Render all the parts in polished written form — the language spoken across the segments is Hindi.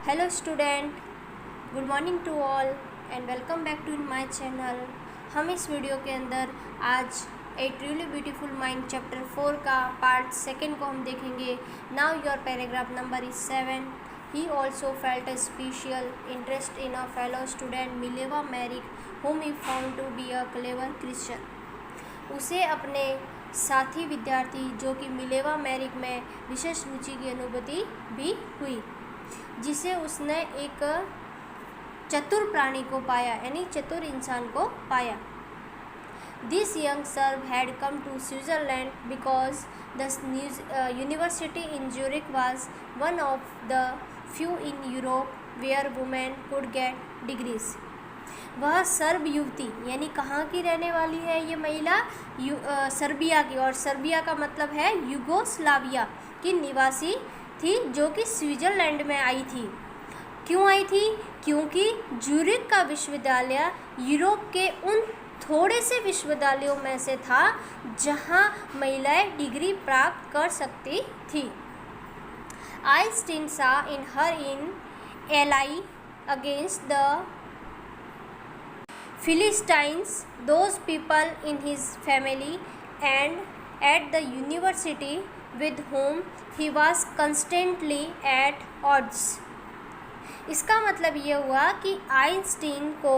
Hello student, good morning to all and welcome back to my channel. हम इस वीडियो के अंदर आज a truly beautiful mind chapter 4 का पार्ट 2 को हम देखेंगे। Now your paragraph number is 7। He also felt a special interest in a fellow student Mileva Maric whom he found to be a clever Christian। उसे अपने साथी विद्यार्थी जो कि मिलेवा मैरिक में विशेष रुचि की अनुभूति भी हुई, जिसे उसने एक चतुर प्राणी को पाया, यानी चतुर इंसान को पाया। This young Serb had come to Switzerland because the university in Zurich was one of the few in Europe where women could get degrees. वह सर्ब युवती, यानी कहाँ की रहने वाली है ये महिला? सर्बिया की, और सर्बिया का मतलब है युगोस्लाविया की निवासी थी, जो कि स्विट्जरलैंड में आई थी। क्यों आई थी? क्योंकि ज्यूरिक का विश्वविद्यालय यूरोप के उन थोड़े से विश्वविद्यालयों में से था जहां महिलाएं डिग्री प्राप्त कर सकती थी। Einstein saw in her in ally against the Philistines, those people in his family and at the university with whom he was constantly at odds। इसका मतलब ये हुआ कि आइंस्टीन को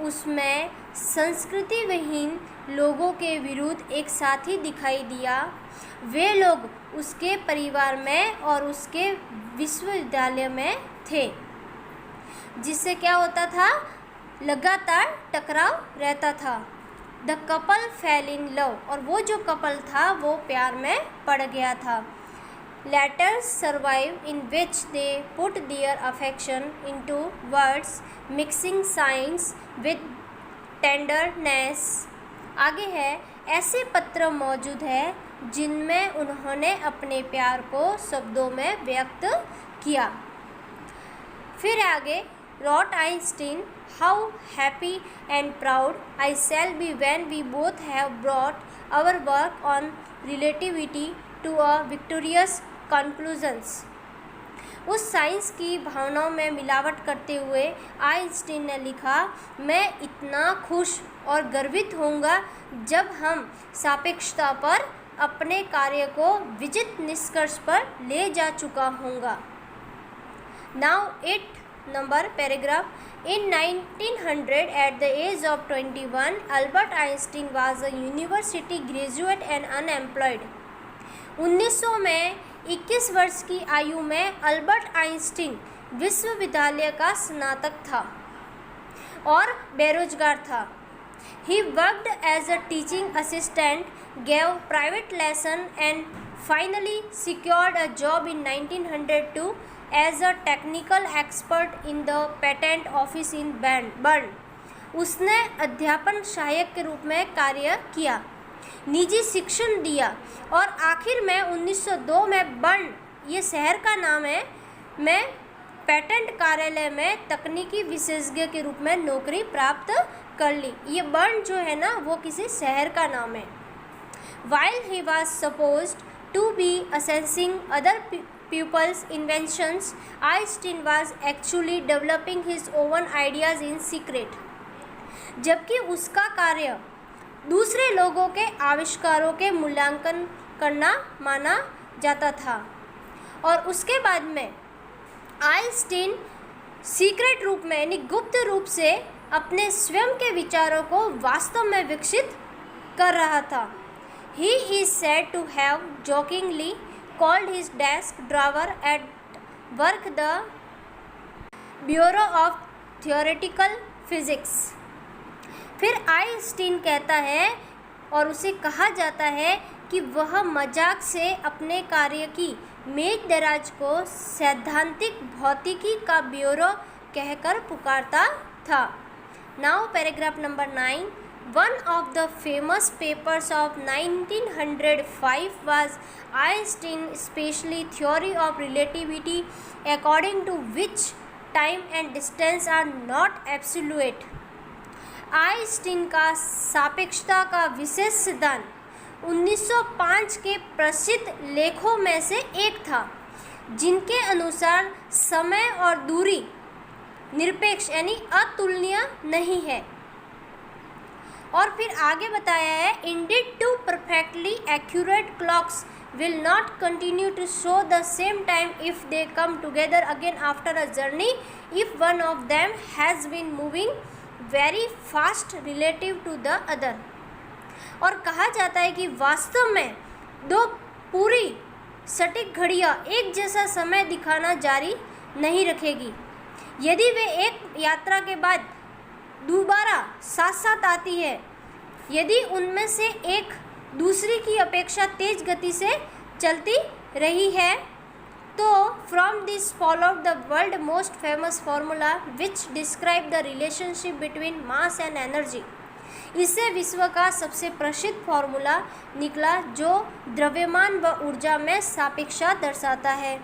उसमें संस्कृति विहीन लोगों के विरुद्ध एक साथी दिखाई दिया। वे लोग उसके परिवार में और उसके विश्वविद्यालय में थे, जिससे क्या होता था? लगातार टकराव रहता था। The couple fail in love, और वो जो कपल था वो प्यार में पड़ गया था। Letters survive in which they put their affection into words mixing science with tenderness. आगे है, ऐसे पत्र मौजूद है जिनमें उन्होंने अपने प्यार को शब्दों में व्यक्त किया। फिर आगे, wrote Einstein, how happy and proud I shall be when we both have brought our work on relativity to a victorious conclusions। उस साइंस की भावनाओं में मिलावट करते हुए आइंस्टीन ने लिखा, मैं इतना खुश और गर्वित होऊंगा जब हम सापेक्षता पर अपने कार्य को विजित निष्कर्ष पर ले जा चुका होऊंगा। Now 8 number paragraph. In 1900, at the age of 21, Albert Einstein was a university graduate and unemployed। 1900 में 21 वर्ष की आयु में अल्बर्ट आइंस्टीन विश्वविद्यालय का स्नातक था और बेरोजगार था। He worked as a teaching assistant, gave private lesson and finally secured a job in 1902 as a technical expert in the patent office in Bern। उसने अध्यापन सहायक के रूप में कार्य किया, निजी शिक्षण दिया और आखिर में 1902 में बर्न, ये शहर का नाम है, में पेटेंट कार्यालय में तकनीकी विशेषज्ञ के रूप में नौकरी प्राप्त कर ली। ये बर्न जो है ना, वो किसी शहर का नाम है। While he was supposed to be assessing other pupils' inventions, Einstein was actually developing his own ideas in secret। जबकि उसका कार्य दूसरे लोगों के आविष्कारों के मूल्यांकन करना माना जाता था, और उसके बाद में आइंस्टीन सीक्रेट रूप में, यानी गुप्त रूप से अपने स्वयं के विचारों को वास्तव में विकसित कर रहा था। He is said to have jokingly called his desk drawer at work the Bureau of Theoretical Physics। फिर आइंस्टीन कहता है, और उसे कहा जाता है कि वह मजाक से अपने कार्य की मेज दराज को सैद्धांतिक भौतिकी का ब्यूरो कहकर पुकारता था। Now paragraph number 9। One of the famous papers of 1905 was Einstein's special theory of relativity, according to which time and distance are not absolute। Einstein का सापेक्षता का विशेष सिद्धांत 1905 के प्रसिद्ध लेखों में से एक था, जिनके अनुसार समय और दूरी निरपेक्ष यानी अतुलनीय नहीं है। और फिर आगे बताया है, indeed two perfectly accurate clocks will not continue to show the same time if they come together again after a journey if one of them has been moving very fast relative to the other। और कहा जाता है कि वास्तव में दो पूरी सटीक घड़ियाँ एक जैसा समय दिखाना जारी नहीं रखेगी यदि वे एक यात्रा के बाद दोबारा साथ साथ आती है, यदि उनमें से एक दूसरी की अपेक्षा तेज गति से चलती रही है। तो from this followed the world most famous formula which describe the relationship between mass and energy. इससे विश्व का सबसे प्रसिद्ध फार्मूला निकला जो द्रव्यमान व ऊर्जा में सापेक्षता दर्शाता है।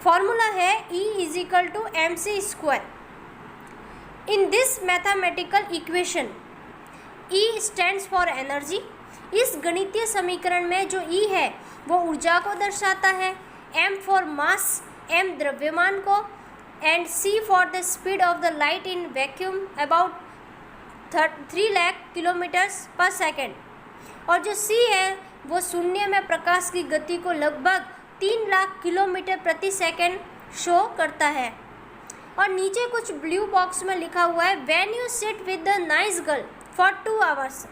फार्मूला है E=mc²। In this mathematical equation E stands for energy. इस गणितीय समीकरण में जो E है वो ऊर्जा को दर्शाता है, M फॉर मास, M द्रव्यमान को, and C for the speed of the light in vacuum about 3 lakh kilometres पर सेकेंड। और जो C है वो शून्य में प्रकाश की गति को लगभग 3 लाख किलोमीटर प्रति सेकेंड शो करता है। और नीचे कुछ ब्लू बॉक्स में लिखा हुआ है, when you sit with the nice girl for 2 hours.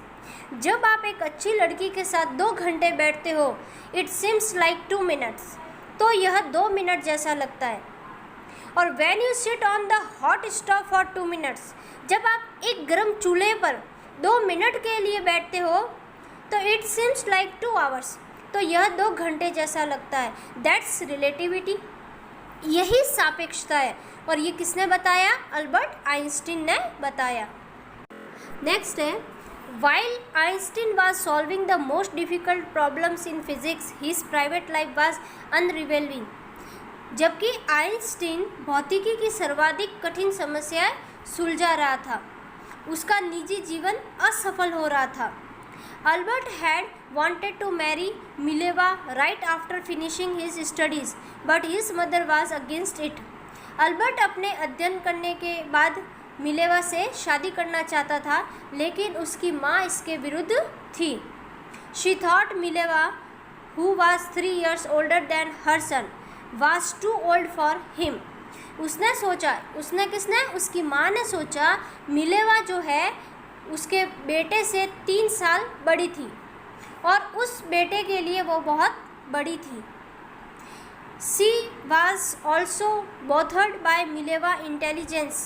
जब आप एक अच्छी लड़की के साथ 2 घंटे बैठते हो, इट सिम्स लाइक 2 मिनट्स, तो यह 2 मिनट जैसा लगता है। और when you sit on the hot stove for 2 minutes, जब आप एक गर्म चूल्हे पर 2 मिनट के लिए बैठते हो तो इट सिम्स लाइक 2 आवर्स, तो यह 2 घंटे जैसा लगता है। दैट्स रिलेटिविटी, यही सापेक्षता है। और ये किसने बताया? अल्बर्ट आइंस्टीन ने बताया। नेक्स्ट है, while Einstein was solving the most difficult problems in physics his private life was unraveling. जबकि आइंस्टीन भौतिकी की सर्वाधिक कठिन समस्याएं सुलझा रहा था, उसका निजी जीवन असफल हो रहा था। Albert had wanted to marry Mileva right after finishing his studies, but his mother was against it। Albert अपने अध्ययन करने के बाद मिलेवा से शादी करना चाहता था, लेकिन उसकी माँ इसके विरुद्ध थी। She thought Mileva, who was 3 years older than her son, was too old for him। उसने सोचा, उसकी माँ ने सोचा मिलेवा जो है उसके बेटे से 3 साल बड़ी थी और उस बेटे के लिए वो बहुत बड़ी थी। She was also bothered by Mileva intelligence,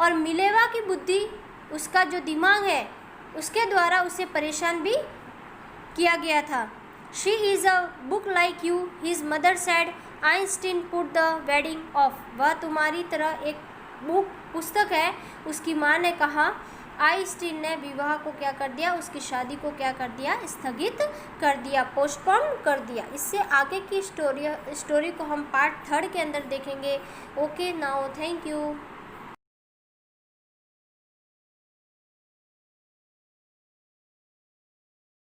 और मिलेवा की बुद्धि, उसका जो दिमाग है, उसके द्वारा उसे परेशान भी किया गया था। She is a book like you, his mother said। Einstein put the wedding off। वह तुम्हारी तरह एक पुस्तक है, उसकी माँ ने कहा। आइंस्टीन ने विवाह को क्या कर दिया, उसकी शादी को क्या कर दिया, स्थगित कर दिया, पोस्टपोन कर दिया। इससे आगे की स्टोरी को हम पार्ट 3 के अंदर देखेंगे। Okay, now thank you.